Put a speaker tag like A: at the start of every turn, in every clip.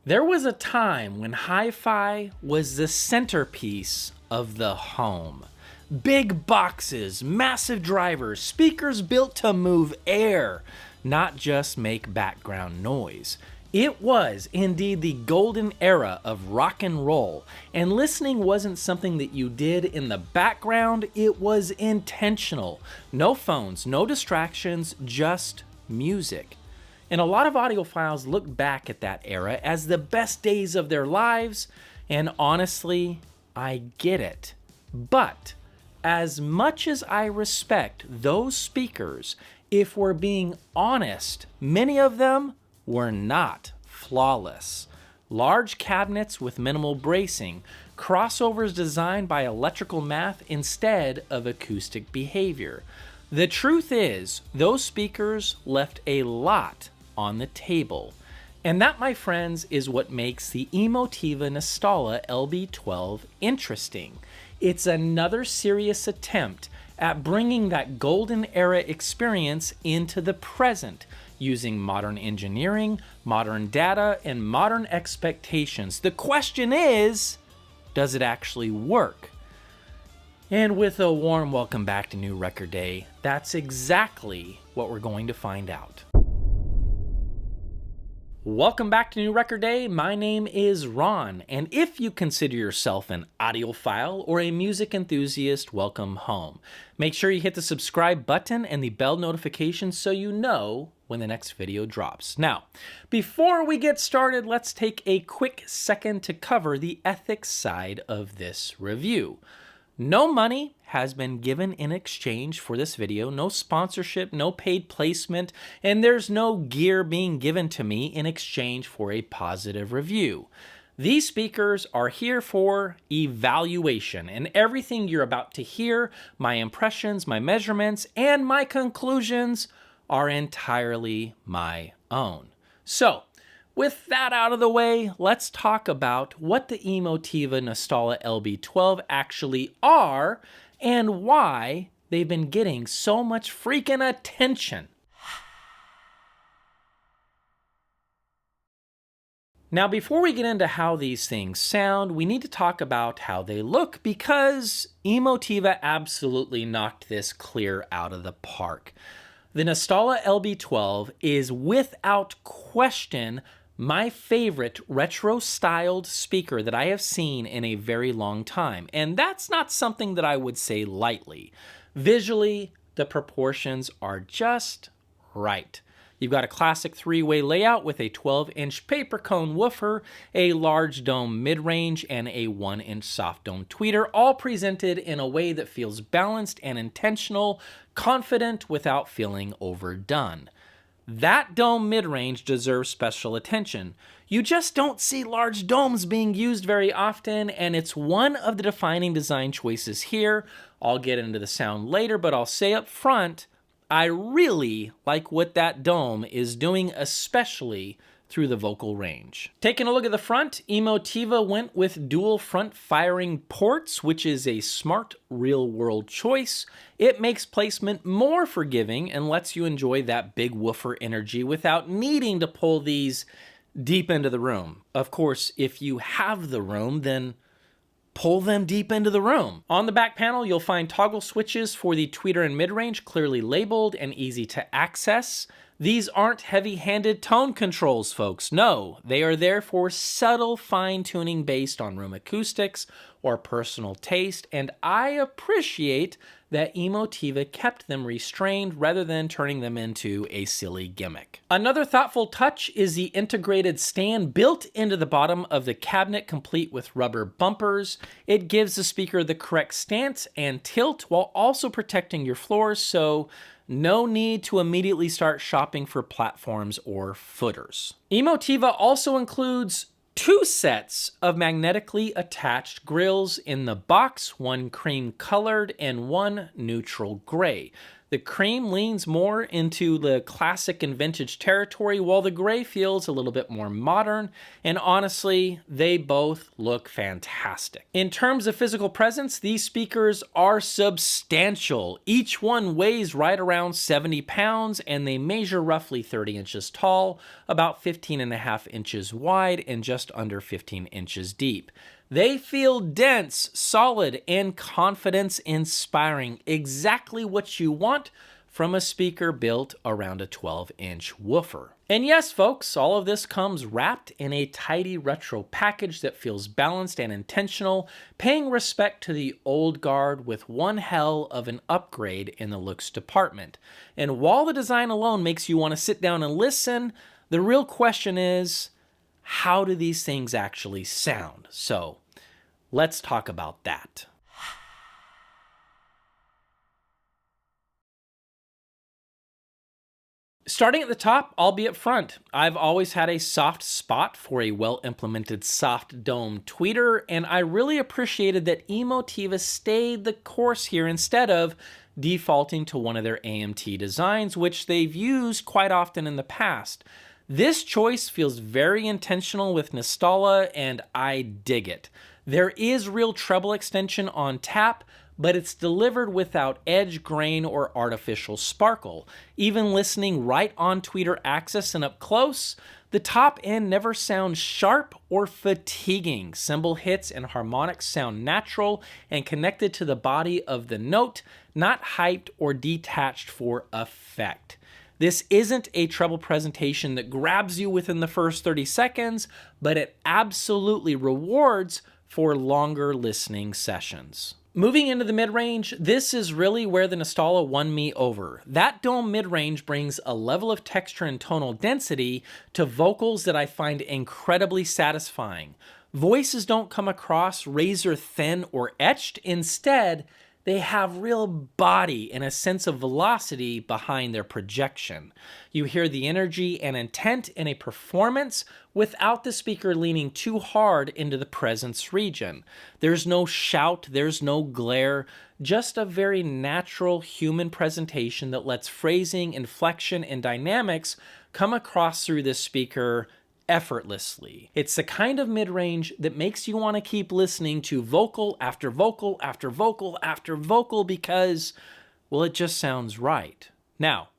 A: There was a time when hi-fi was the centerpiece of the home. Big boxes, massive drivers, speakers built to move air, not just make background noise. It was indeed the golden era of rock and roll, and listening wasn't something that you did in the background, it was intentional. No phones, no distractions, just music. And a lot of audiophiles look back at that era as the best days of their lives, and honestly, I get it. But as much as I respect those speakers, if we're being honest, many of them were not flawless. Large cabinets with minimal bracing, crossovers designed by electrical math instead of acoustic behavior. The truth is, those speakers left a lot on the table. And that, my friends, is what makes the Emotiva Nostala LB12 interesting. It's another serious attempt at bringing that golden era experience into the present, using modern engineering, modern data, and modern expectations. The question is, does it actually work? And with a warm welcome back to New Record Day, that's exactly what we're going to find out. Welcome back to New Record Day. My name is Ron, and if you consider yourself an audiophile or a music enthusiast, welcome home. Make sure you hit the subscribe button and the bell notification so you know when the next video drops. Now, before we get started, let's take a quick second to cover the ethics side of this review. No money has been given in exchange for this video, no sponsorship, no paid placement, and there's no gear being given to me in exchange for a positive review. These speakers are here for evaluation, and everything you're about to hear, my impressions, my measurements, and my conclusions are entirely my own. So, with that out of the way, let's talk about what the Emotiva Nostala LB12 actually are and why they've been getting so much freaking attention. Now, before we get into how these things sound, we need to talk about how they look because Emotiva absolutely knocked this clear out of the park. The Nostala LB12 is without question my favorite retro-styled speaker that I have seen in a very long time, and that's not something that I would say lightly. Visually, the proportions are just right. You've got a classic three-way layout with a 12-inch paper cone woofer, a large dome mid-range, and a 1-inch soft dome tweeter, all presented in a way that feels balanced and intentional, confident without feeling overdone. That dome mid-range deserves special attention. You just don't see large domes being used very often, and it's one of the defining design choices here. I'll get into the sound later, but I'll say up front, I really like what that dome is doing, especially through the vocal range. Taking a look at the front, Emotiva went with dual front firing ports, which is a smart real-world choice. It makes placement more forgiving and lets you enjoy that big woofer energy without needing to pull these deep into the room. Of course, if you have the room, then pull them deep into the room. On the back panel, you'll find toggle switches for the tweeter and mid-range, clearly labeled and easy to access. These aren't heavy-handed tone controls, folks. No, they are there for subtle fine-tuning based on room acoustics or personal taste, and I appreciate that Emotiva kept them restrained rather than turning them into a silly gimmick. Another thoughtful touch is the integrated stand built into the bottom of the cabinet, complete with rubber bumpers. It gives the speaker the correct stance and tilt while also protecting your floors, so no need to immediately start shopping for platforms or footers. Emotiva also includes 2 sets of magnetically attached grills in the box, one cream colored and one neutral gray. The cream leans more into the classic and vintage territory, while the gray feels a little bit more modern, and honestly, they both look fantastic. In terms of physical presence, these speakers are substantial. Each one weighs right around 70 pounds, and they measure roughly 30 inches tall, about 15.5 inches wide, and just under 15 inches deep. They feel dense, solid, and confidence-inspiring. Exactly what you want from a speaker built around a 12-inch woofer. And yes, folks, all of this comes wrapped in a tidy retro package that feels balanced and intentional, paying respect to the old guard with one hell of an upgrade in the looks department. And while the design alone makes you want to sit down and listen, the real question is, how do these things actually sound? So let's talk about that. Starting at the top, I'll be up front. I've always had a soft spot for a well-implemented soft dome tweeter, and I really appreciated that Emotiva stayed the course here instead of defaulting to one of their AMT designs, which they've used quite often in the past. This choice feels very intentional with Nostala, and I dig it. There is real treble extension on tap, but it's delivered without edge, grain, or artificial sparkle. Even listening right on tweeter axis and up close, the top end never sounds sharp or fatiguing. Cymbal hits and harmonics sound natural and connected to the body of the note, not hyped or detached for effect. This isn't a treble presentation that grabs you within the first 30 seconds, but it absolutely rewards for longer listening sessions. Moving into the mid-range, this is really where the Nostala won me over. That dome mid-range brings a level of texture and tonal density to vocals that I find incredibly satisfying. Voices don't come across razor thin or etched. Instead, they have real body and a sense of velocity behind their projection. You hear the energy and intent in a performance without the speaker leaning too hard into the presence region. There's no shout, there's no glare, just a very natural human presentation that lets phrasing, inflection, and dynamics come across through this speaker effortlessly. It's the kind of mid-range that makes you want to keep listening to vocal after vocal after vocal after vocal because, well, it just sounds right. Now,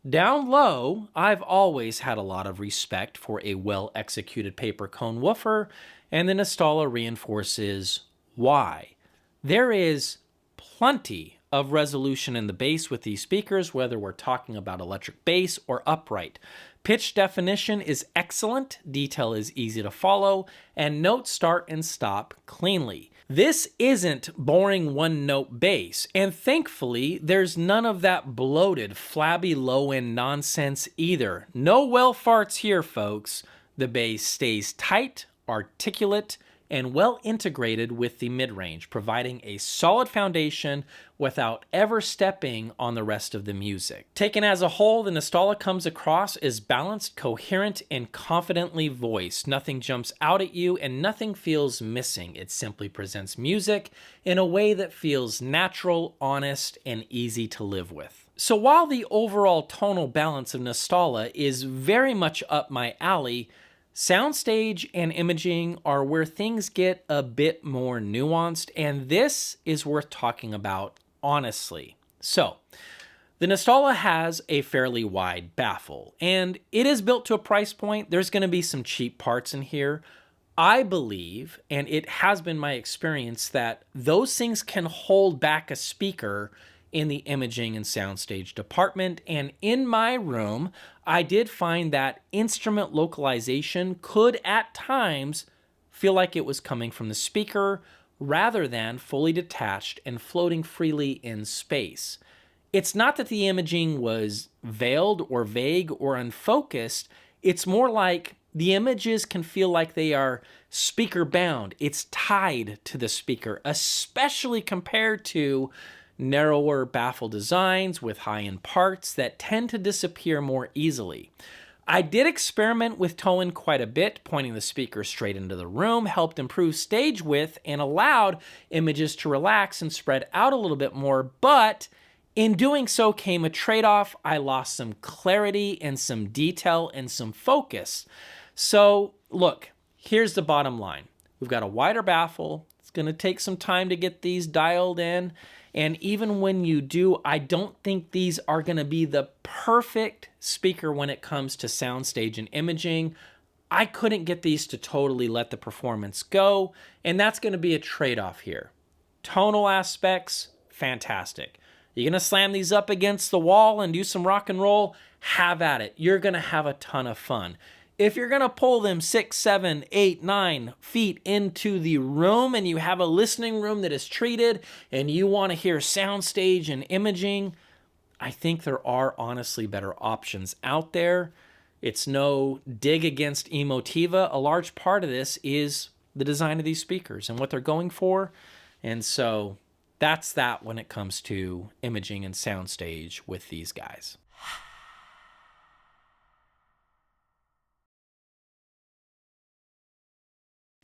A: down low, I've always had a lot of respect for a well-executed paper cone woofer, and the Nostala reinforces why. There is plenty of resolution in the bass with these speakers, whether we're talking about electric bass or upright. Pitch definition is excellent, detail is easy to follow, and notes start and stop cleanly. This isn't boring one-note bass, and thankfully, there's none of that bloated, flabby low-end nonsense either. No well farts here, folks. The bass stays tight, articulate, and well integrated with the mid-range, providing a solid foundation without ever stepping on the rest of the music. Taken as a whole, the Nostala comes across as balanced, coherent, and confidently voiced. Nothing jumps out at you and nothing feels missing. It simply presents music in a way that feels natural, honest, and easy to live with. So while the overall tonal balance of Nostala is very much up my alley, soundstage and imaging are where things get a bit more nuanced, and this is worth talking about honestly. So, the Nostala has a fairly wide baffle, and it is built to a price point. There's going to be some cheap parts in here. I believe, and it has been my experience, that those things can hold back a speaker in the imaging and soundstage department, and in my room, I did find that instrument localization could at times feel like it was coming from the speaker rather than fully detached and floating freely in space. It's not that the imaging was veiled or vague or unfocused, it's more like the images can feel like they are speaker bound. It's tied to the speaker, especially compared to narrower baffle designs with high-end parts that tend to disappear more easily. I did experiment with tone quite a bit. Pointing the speaker straight into the room helped improve stage width and allowed images to relax and spread out a little bit more, but In doing so came a trade-off. I lost some clarity and some detail and some focus. So look, here's the bottom line. We've got a wider baffle. It's going to take some time to get these dialed in. And even when you do, I don't think these are going to be the perfect speaker when it comes to soundstage and imaging. I couldn't get these to totally let the performance go, and that's going to be a trade-off here. Tonal aspects, fantastic. You're going to slam these up against the wall and do some rock and roll, have at it. You're going to have a ton of fun. If you're going to pull them 6, 7, 8, 9 feet into the room and you have a listening room that is treated and you want to hear soundstage and imaging, I think there are honestly better options out there. It's no dig against Emotiva. A large part of this is the design of these speakers and what they're going for. And so that's that when it comes to imaging and soundstage with these guys.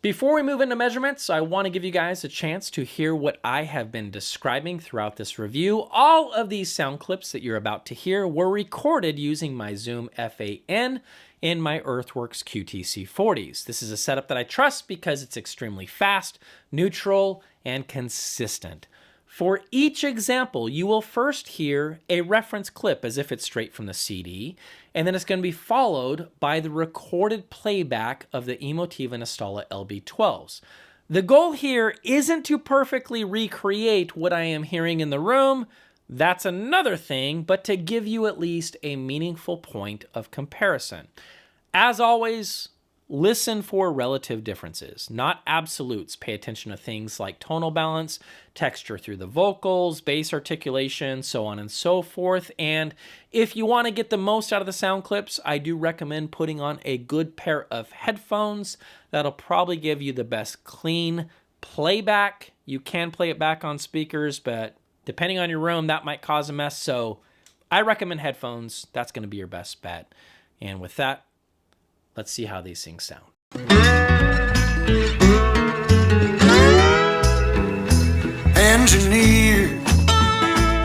A: Before we move into measurements, I want to give you guys a chance to hear what I have been describing throughout this review. All of these sound clips that you're about to hear were recorded using my Zoom F8N in my Earthworks QTC40s. This is a setup that I trust because it's extremely fast, neutral, and consistent. For each example, you will first hear a reference clip as if it's straight from the CD, and then it's going to be followed by the recorded playback of the Emotiva Nostala LB12s. The goal here isn't to perfectly recreate what I am hearing in the room. That's another thing, but to give you at least a meaningful point of comparison. As always, listen for relative differences, not absolutes. Pay attention to things like tonal balance, texture through the vocals, bass articulation, so on and so forth. And if you want to get the most out of the sound clips, I do recommend putting on a good pair of headphones. That'll probably give you the best clean playback. You can play it back on speakers, but depending on your room, that might cause a mess. So I recommend headphones. That's going to be your best bet. And with that, let's see how these things sound.
B: Engineer,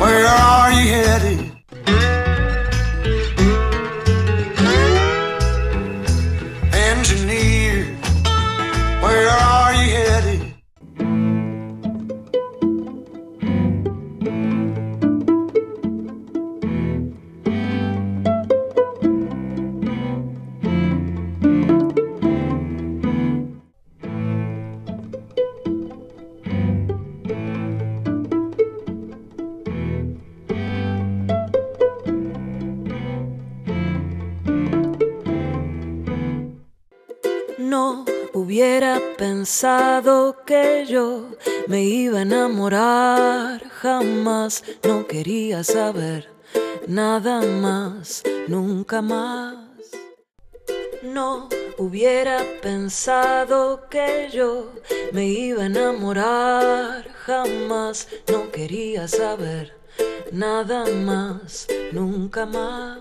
B: where are you headed? Engineer, where are you headed?
C: No hubiera pensado que yo me iba a enamorar jamás. No quería saber nada más, nunca más. No hubiera pensado que yo me iba a enamorar jamás. No quería saber nada más, nunca más.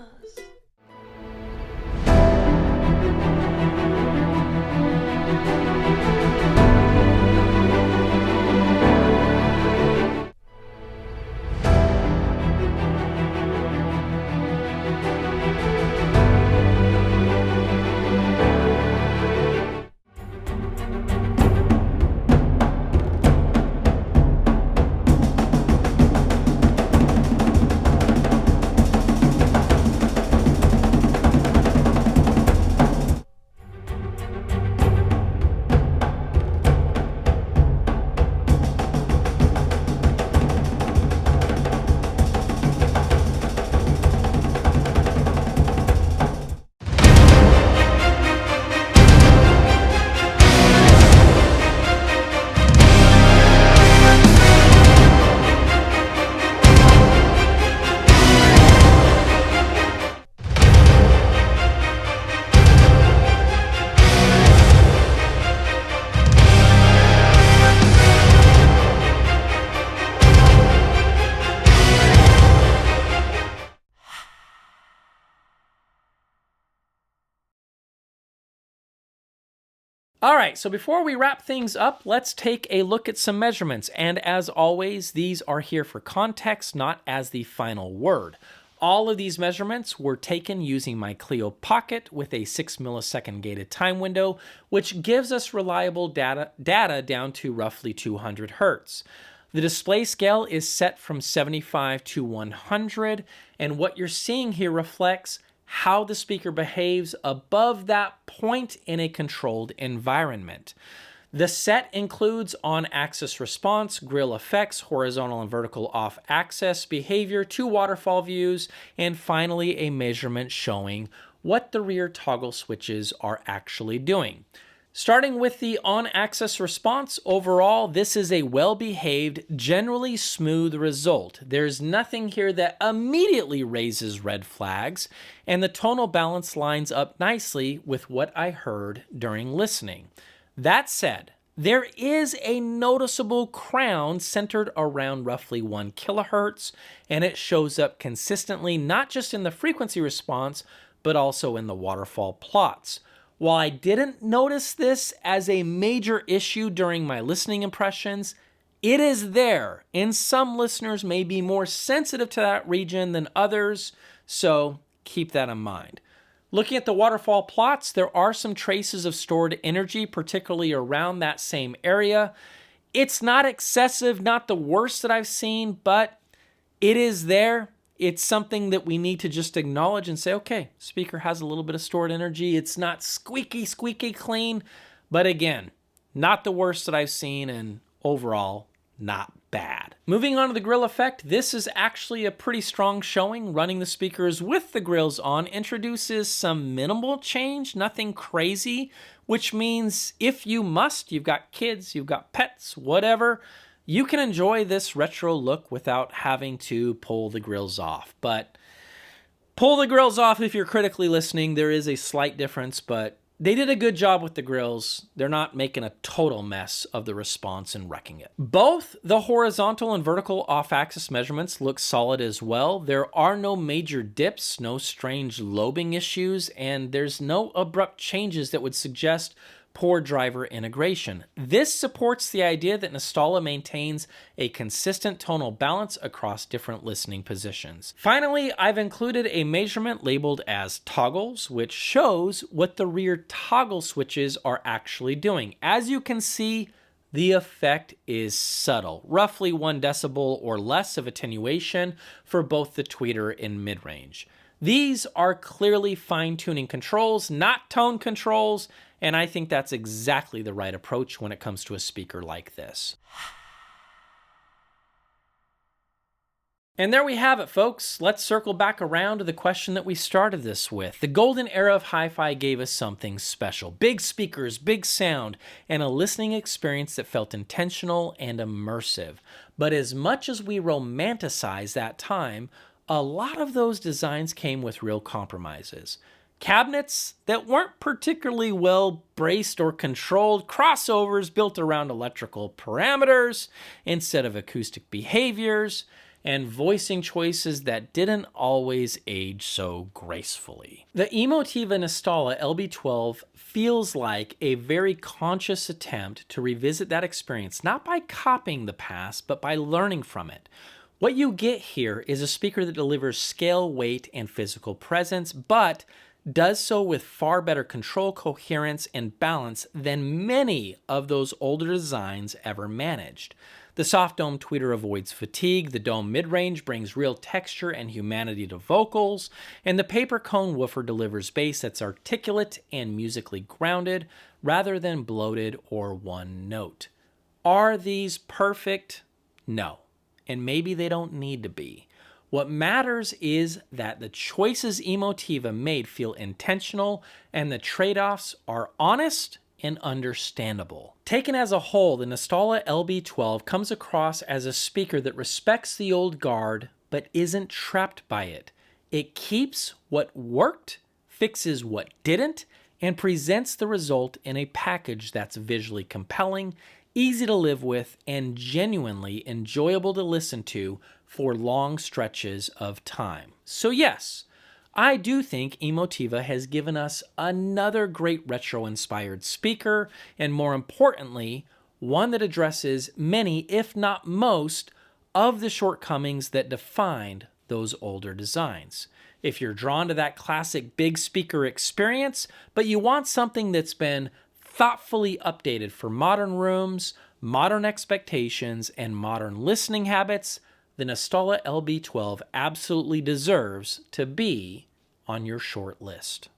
A: All right, so before we wrap things up, let's take a look at some measurements. And as always, these are here for context, not as the final word. All of these measurements were taken using my Clio Pocket with a 6 millisecond gated time window, which gives us reliable data down to roughly 200 hertz. The display scale is set from 75 to 100, and what you're seeing here reflects how the speaker behaves above that point in a controlled environment. The set includes on-axis response, grill effects, horizontal and vertical off-axis behavior, 2 waterfall views, and finally a measurement showing what the rear toggle switches are actually doing. Starting with the on-axis response, overall, this is a well-behaved, generally smooth result. There's nothing here that immediately raises red flags, and the tonal balance lines up nicely with what I heard during listening. That said, there is a noticeable crown centered around roughly 1 kilohertz, and it shows up consistently not just in the frequency response, but also in the waterfall plots. While I didn't notice this as a major issue during my listening impressions, it is there, and some listeners may be more sensitive to that region than others, so keep that in mind. Looking at the waterfall plots, there are some traces of stored energy, particularly around that same area. It's not excessive, not the worst that I've seen, but it is there. It's something that we need to just acknowledge and say, okay, speaker has a little bit of stored energy. It's not squeaky clean, but again, not the worst that I've seen, and overall, not bad. Moving on to the grill effect, this is actually a pretty strong showing. Running the speakers with the grills on introduces some minimal change, nothing crazy, which means if you must, you've got kids, you've got pets, whatever, you can enjoy this retro look without having to pull the grills off. But pull the grills off if you're critically listening. There is a slight difference, but they did a good job with the grills. They're not making a total mess of the response and wrecking it. Both the horizontal and vertical off-axis measurements look solid as well. There are no major dips, no strange lobing issues, and there's no abrupt changes that would suggest poor driver integration. This supports the idea that Nostala maintains a consistent tonal balance across different listening positions. Finally, I've included a measurement labeled as toggles, which shows what the rear toggle switches are actually doing. As you can see, the effect is subtle, roughly 1 decibel or less of attenuation for both the tweeter and mid-range. These are clearly fine-tuning controls, not tone controls, and I think that's exactly the right approach when it comes to a speaker like this. And there we have it, folks. Let's circle back around to the question that we started this with. The golden era of hi-fi gave us something special. Big speakers, big sound, and a listening experience that felt intentional and immersive. But as much as we romanticize that time, a lot of those designs came with real compromises. Cabinets that weren't particularly well braced or controlled, crossovers built around electrical parameters instead of acoustic behaviors, and voicing choices that didn't always age so gracefully. The Emotiva Nostala LB12 feels like a very conscious attempt to revisit that experience, not by copying the past, but by learning from it. What you get here is a speaker that delivers scale, weight, and physical presence, but does so with far better control, coherence, and balance than many of those older designs ever managed. The soft dome tweeter avoids fatigue, the dome mid-range brings real texture and humanity to vocals, and the paper cone woofer delivers bass that's articulate and musically grounded rather than bloated or one note. Are these perfect? No, and maybe they don't need to be. What matters is that the choices Emotiva made feel intentional and the trade-offs are honest and understandable. Taken as a whole, the Nostala LB12 comes across as a speaker that respects the old guard but isn't trapped by it. It keeps what worked, fixes what didn't, and presents the result in a package that's visually compelling, easy to live with, and genuinely enjoyable to listen to for long stretches of time. So yes, I do think Emotiva has given us another great retro-inspired speaker, and more importantly, one that addresses many, if not most, of the shortcomings that defined those older designs. If you're drawn to that classic big speaker experience, but you want something that's been thoughtfully updated for modern rooms, modern expectations, and modern listening habits, the Nostala LB12 absolutely deserves to be on your short list.